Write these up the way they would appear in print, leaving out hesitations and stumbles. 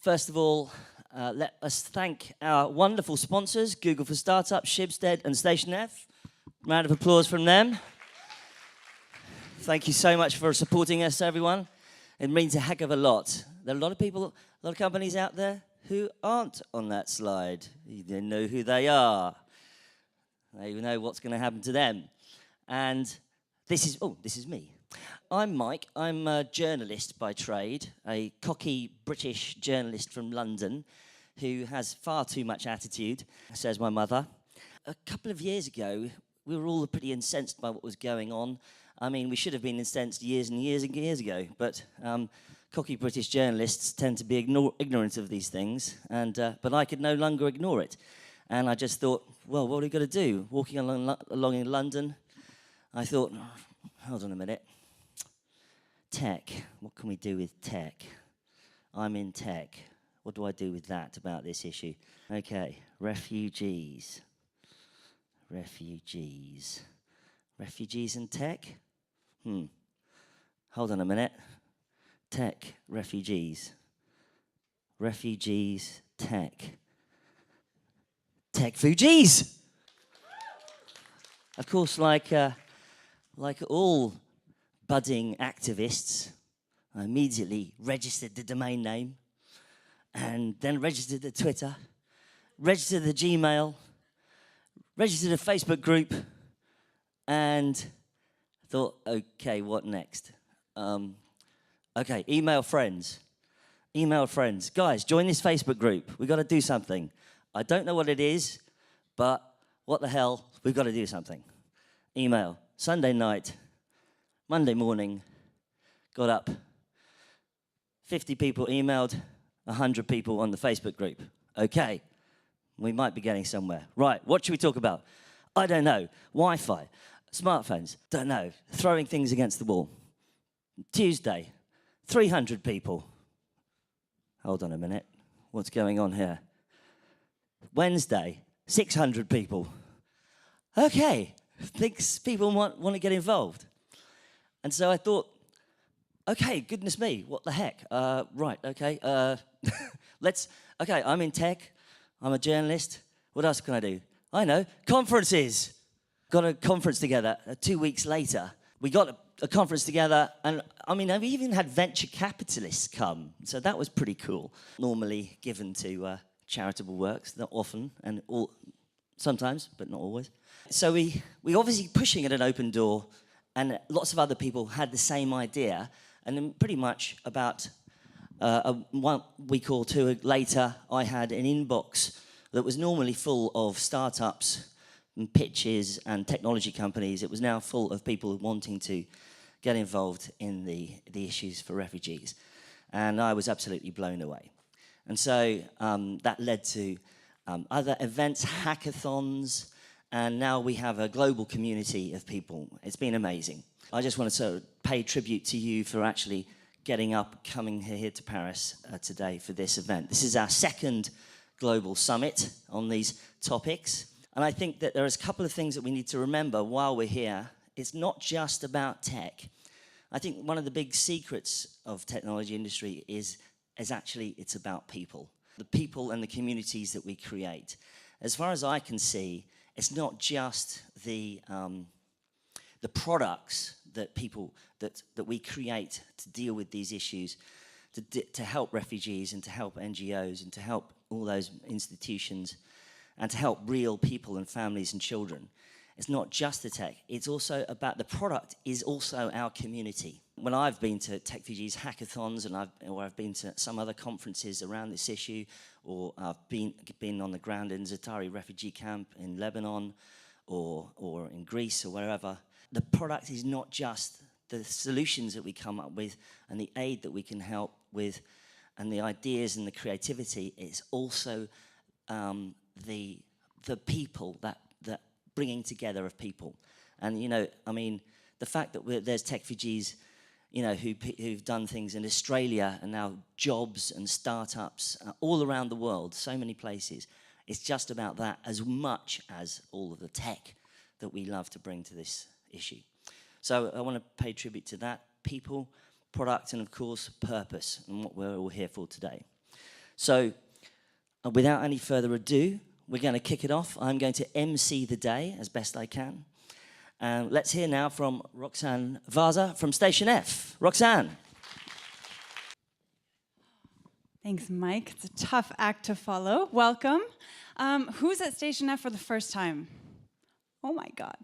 First of all, let us thank our wonderful sponsors, Google for Startups, Schibsted and Station F. Round of applause from them. Thank you so much for supporting us, everyone. It means a heck of a lot. There are a lot of people, a lot of companies out there who aren't on that slide. You know who they are. They know what's going to happen to them. And this is me. I'm Mike. I'm a journalist by trade, a cocky British journalist from London who has far too much attitude, says my mother. A couple of years ago, we were all pretty incensed by what was going on. I mean, we should have been incensed years and years and years ago, but cocky British journalists tend to be ignorant of these things, but I could no longer ignore it. And I just thought, well, what are we going to do? Walking along in London, I thought, hold on a minute. Tech, what can we do with tech? I'm in tech. What do I do with that about this issue? Okay, refugees. Refugees. Refugees and tech? Hold on a minute. Tech, refugees. Refugees, tech. Techfugees! Of course, like all budding activists, I immediately registered the domain name and then registered the Twitter, registered the Gmail, registered a Facebook group, and thought, okay, what next? Okay, email friends. Email friends. Guys, join this Facebook group. We've got to do something. I don't know what it is, but what the hell, we've got to do something. Email. Sunday night, Monday morning, got up. 50 people emailed, 100 people on the Facebook group. Okay, we might be getting somewhere. Right, what should we talk about? I don't know. Wi-Fi, smartphones, don't know. Throwing things against the wall. Tuesday, 300 people. Hold on a minute. What's going on here? Wednesday, 600 people. Okay, thinks people want to get involved. And so I thought, okay, goodness me, what the heck? Right, okay, okay, I'm in tech, I'm a journalist. What else can I do? I know, conferences. Got a conference together 2 weeks later. We got a conference together, and I mean, I've even had venture capitalists come, so that was pretty cool. Normally given to charitable works, not often, and sometimes, but not always. So we obviously pushing at an open door, and lots of other people had the same idea, and then pretty much about 1 week or two later, I had an inbox that was normally full of startups and pitches and technology companies. It was now full of people wanting to get involved in the issues for refugees. And I was absolutely blown away. And so that led to other events, hackathons, and now we have a global community of people. It's been amazing. I just want to sort of pay tribute to you for actually getting up, coming here to Paris today for this event. This is our second global summit on these topics. And I think that there is a couple of things that we need to remember while we're here. It's not just about tech. I think one of the big secrets of technology industry is actually it's about people. The people and the communities that we create. As far as I can see, it's not just the products that we create to deal with these issues, to help refugees and to help NGOs and to help all those institutions and to help real people and families and children. It's not just the tech, it's also about the product is also our community. When I've been to Techfugees hackathons or I've been to some other conferences around this issue, or I've been on the ground in Zatari refugee camp in Lebanon or in Greece or wherever, the product is not just the solutions that we come up with and the aid that we can help with and the ideas and the creativity, it's also the people, that bringing together of people. And, you know, I mean, the fact that there's Techfugees, you know, who've done things in Australia and now jobs and startups all around the world, so many places. It's just about that as much as all of the tech that we love to bring to this issue. So I want to pay tribute to that, people, product, and of course, purpose, and what we're all here for today. So, without any further ado, we're going to kick it off. I'm going to MC the day as best I can. Let's hear now from Roxanne Varza from Station F. Roxanne. Thanks, Mike. It's a tough act to follow. Welcome. Who's at Station F for the first time? Oh my God.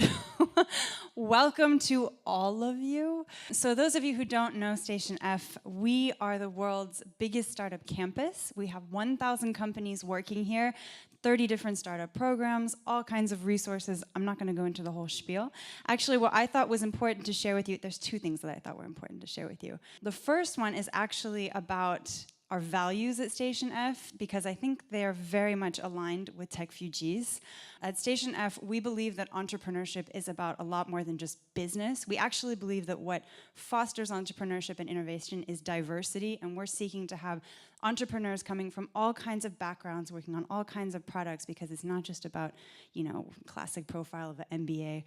Welcome to all of you. So those of you who don't know Station F, we are the world's biggest startup campus. We have 1,000 companies working here, 30 different startup programs, all kinds of resources. I'm not going to go into the whole spiel. Actually, what I thought was important to share with you, there's two things that I thought were important to share with you. The first one is actually about our values at Station F, because I think they're very much aligned with Techfugees. At Station F, we believe that entrepreneurship is about a lot more than just business. We actually believe that what fosters entrepreneurship and innovation is diversity, and we're seeking to have entrepreneurs coming from all kinds of backgrounds, working on all kinds of products, because it's not just about, you know, classic profile of an MBA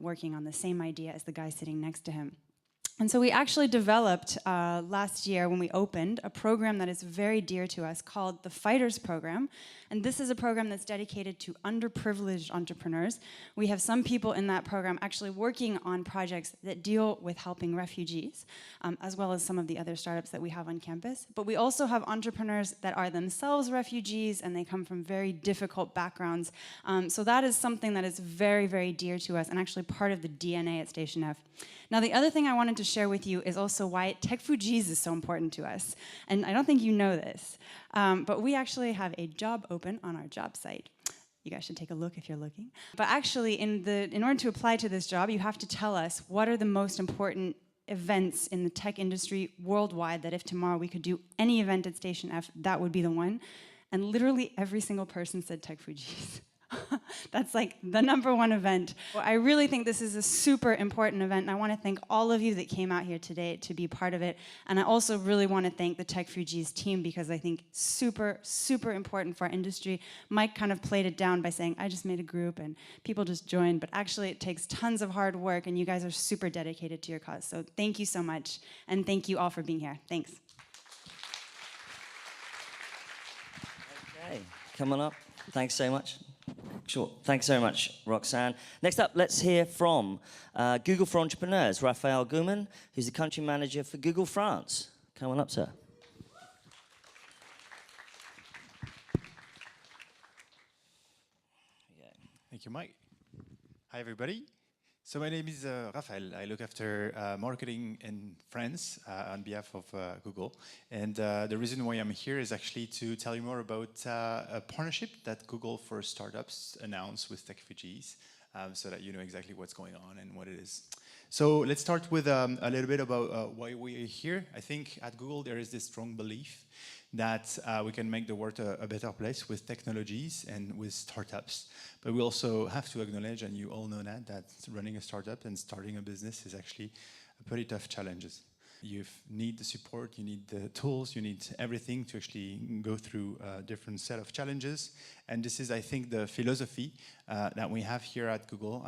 working on the same idea as the guy sitting next to him. And so we actually developed last year when we opened a program that is very dear to us called the Fighters Program. And this is a program that's dedicated to underprivileged entrepreneurs. We have some people in that program actually working on projects that deal with helping refugees, as well as some of the other startups that we have on campus. But we also have entrepreneurs that are themselves refugees and they come from very difficult backgrounds. So that is something that is very, very dear to us and actually part of the DNA at Station F. Now, the other thing I wanted to share with you is also why Techfugees is so important to us. And I don't think you know this, but we actually have a job open on our job site. You guys should take a look if you're looking. But actually, in order to apply to this job, you have to tell us what are the most important events in the tech industry worldwide, that if tomorrow we could do any event at Station F, that would be the one. And literally every single person said Techfugees. That's like the #1 event. Well, I really think this is a super important event, and I want to thank all of you that came out here today to be part of it. And I also really want to thank the Techfugees team, because I think super, super important for our industry. Mike kind of played it down by saying, I just made a group and people just joined, but actually it takes tons of hard work, and you guys are super dedicated to your cause. So thank you so much, and thank you all for being here. Thanks. Okay, come on up. Thanks so much. Sure. Thanks so much, Roxanne. Next up, let's hear from Google for Entrepreneurs, Raphael Goumain, who's the country manager for Google France. Come on up, sir. Thank you, Mike. Hi, everybody. So my name is Raphael. I look after marketing in France on behalf of Google. And the reason why I'm here is actually to tell you more about a partnership that Google for Startups announced with Techfugees, so that you know exactly what's going on and what it is. So let's start with a little bit about why we are here. I think at Google there is this strong belief that we can make the world a better place with technologies and with startups. But we also have to acknowledge, and you all know that running a startup and starting a business is actually a pretty tough challenge. You need the support, you need the tools, you need everything to actually go through a different set of challenges. And this is, I think, the philosophy that we have here at Google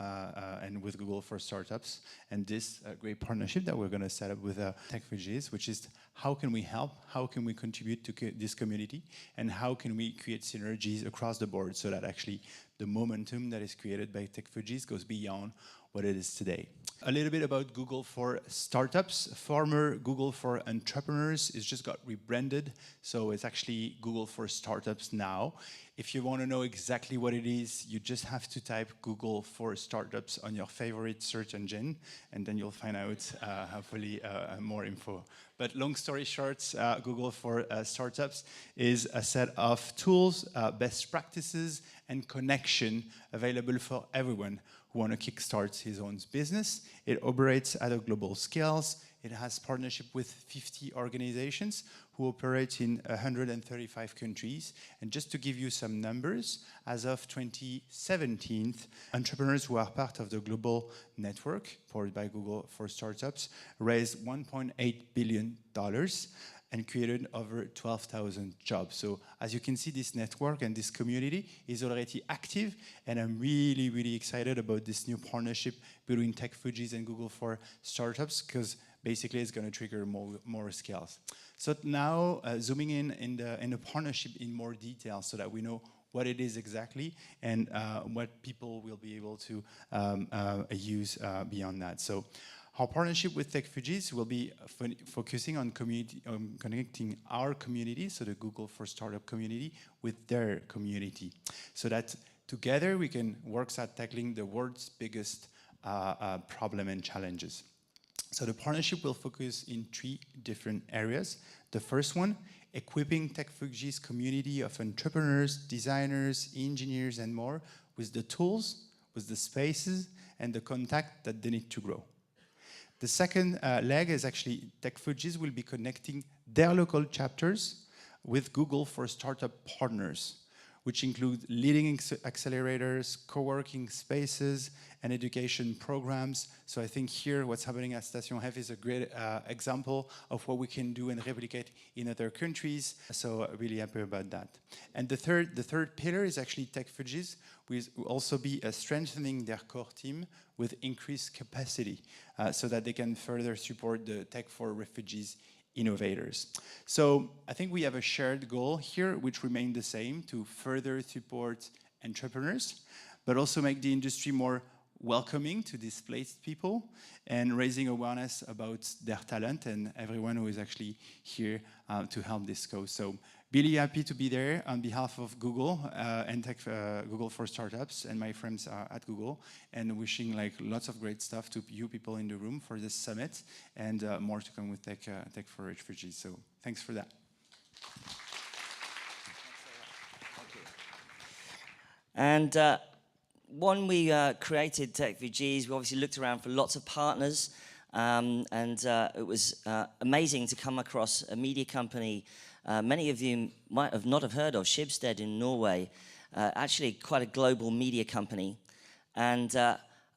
and with Google for Startups, and this great partnership that we're going to set up with Techfugees, which is how can we help, how can we contribute to this community, and how can we create synergies across the board so that actually the momentum that is created by Techfugees goes beyond what it is today. A little bit about Google for Startups. Former Google for Entrepreneurs is just got rebranded, so it's actually Google for Startups now. If you want to know exactly what it is, you just have to type Google for Startups on your favorite search engine, and then you'll find out hopefully more info. But long story short, Google for Startups is a set of tools, best practices, and connection available for everyone who want to kickstart his own business. It operates at a global scale. It has partnership with 50 organizations who operate in 135 countries. And just to give you some numbers, as of 2017, entrepreneurs who are part of the global network powered by Google for Startups raised $1.8 billion and created over 12,000 jobs. So as you can see, this network and this community is already active, and I'm really, really excited about this new partnership between Techfugees and Google for Startups, because basically it's going to trigger more scales. So now zooming in the partnership in more detail so that we know what it is exactly and what people will be able to use beyond that. So our partnership with Techfugees will be focusing on connecting our community, so the Google for Startup community, with their community, so that together we can work at tackling the world's biggest problem and challenges. So the partnership will focus in 3 different areas. The first one, equipping Techfugees community of entrepreneurs, designers, engineers, and more with the tools, with the spaces, and the contact that they need to grow. The second leg is actually Techfugees will be connecting their local chapters with Google for Startup partners, which include leading accelerators, co-working spaces, and education programs. So I think here what's happening at Station F is a great example of what we can do and replicate in other countries. So really happy about that. And the third pillar is actually Techfugees, which will also be strengthening their core team with increased capacity so that they can further support the Tech for Refugees innovators. So I think we have a shared goal here, which remains the same, to further support entrepreneurs, but also make the industry more welcoming to displaced people and raising awareness about their talent and everyone who is actually here to help this cause. So really happy to be there on behalf of Google and Google for Startups and my friends at Google, and wishing like lots of great stuff to you people in the room for this summit, and more to come with Tech for Refugees. So thanks for that. And when we created Techfugees, we obviously looked around for lots of partners, and it was amazing to come across a media company. Many of you might have not have heard of Schibsted in Norway, actually quite a global media company. And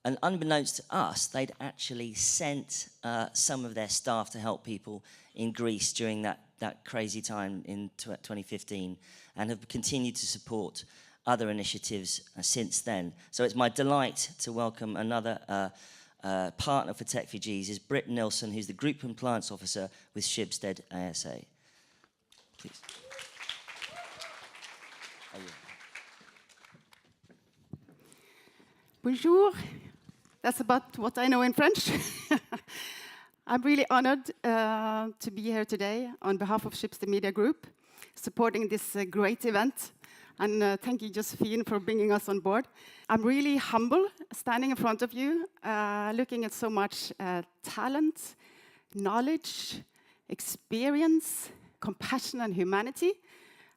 unbeknownst to us, they'd actually sent some of their staff to help people in Greece during that crazy time in 2015, and have continued to support other initiatives since then. So it's my delight to welcome another partner for Techfugees, is Britt Nilsen, who's the Group Compliance Officer with Schibsted ASA. Please. Bonjour. That's about what I know in French. I'm really honored to be here today on behalf of Schibsted Media Group, supporting this great event. And thank you, Josephine, for bringing us on board. I'm really humble standing in front of you, looking at so much talent, knowledge, experience, compassion and humanity,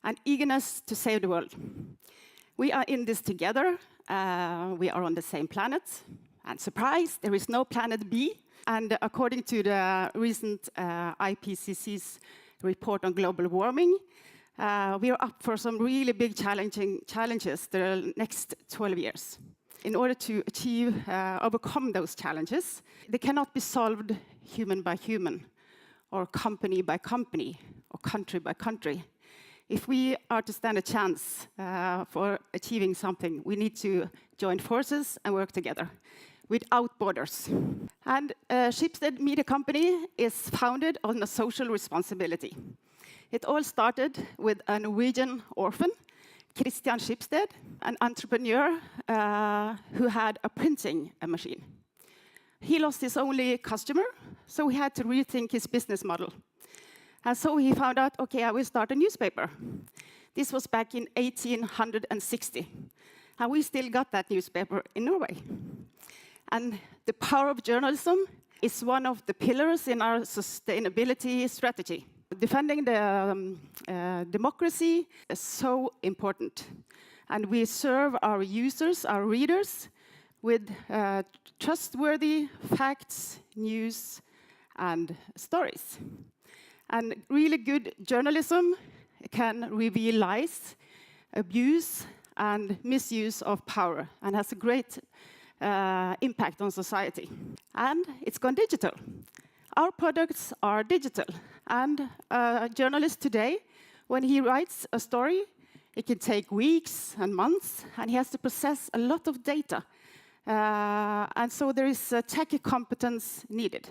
and eagerness to save the world. We are in this together. We are on the same planet. And surprise, there is no planet B. And according to the recent IPCC's report on global warming, we are up for some really big challenges the next 12 years. In order to overcome those challenges, they cannot be solved human by human, or company by company, or country by country. If we are to stand a chance for achieving something, we need to join forces and work together without borders. And Schibsted Media Company is founded on a social responsibility. It all started with a Norwegian orphan, Christian Schibsted, an entrepreneur who had a printing machine. He lost his only customer, so he had to rethink his business model. And so he found out, okay, I will start a newspaper. This was back in 1860. And we still got that newspaper in Norway. And the power of journalism is one of the pillars in our sustainability strategy. Defending the democracy is so important. And we serve our users, our readers, with trustworthy facts, news, and stories. And really good journalism can reveal lies, abuse, and misuse of power, and has a great impact on society. And it's gone digital. Our products are digital. And a journalist today, when he writes a story, it can take weeks and months, and he has to process a lot of data. And so there is tech competence needed.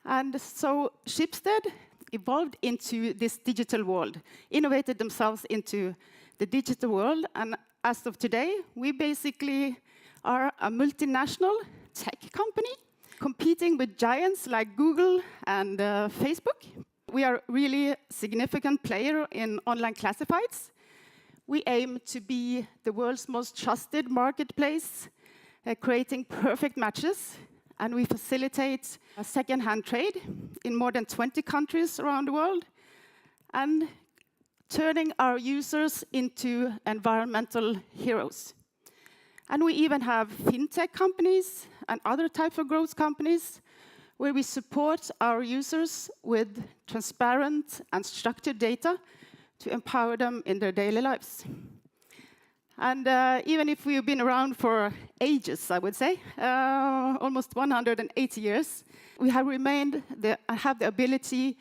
And so Schibsted evolved into this digital world, innovated themselves into the digital world, and as of today, we basically are a multinational tech company competing with giants like Google and Facebook. We are really a significant player in online classifieds. We aim to be the world's most trusted marketplace, creating perfect matches, and we facilitate a second-hand trade in more than 20 countries around the world, and turning our users into environmental heroes. And we even have fintech companies and other types of growth companies where we support our users with transparent and structured data to empower them in their daily lives. And even if we've been around for ages, I would say, almost 180 years, we have remained have the ability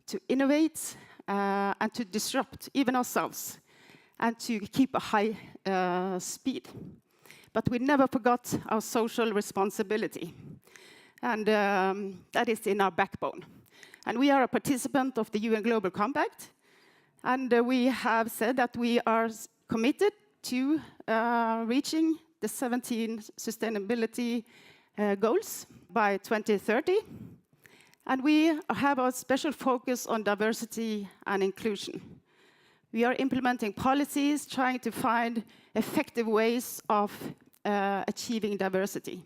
to innovate and to disrupt even ourselves and to keep a high speed. But we never forgot our social responsibility. And that is in our backbone. And we are a participant of the UN Global Compact. And we have said that we are committed to reaching the 17 sustainability goals by 2030. And we have a special focus on diversity and inclusion. We are implementing policies, trying to find effective ways of achieving diversity.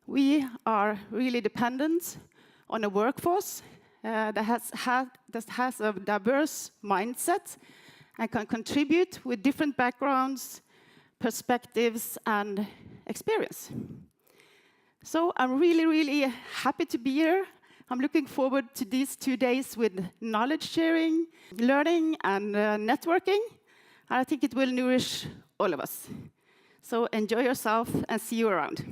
We are really dependent on a workforce that has a diverse mindset and can contribute with different backgrounds, perspectives, and experience. So I'm really, really happy to be here. I'm looking forward to these 2 days with knowledge sharing, learning, and networking. And I think it will nourish all of us. So enjoy yourself and see you around.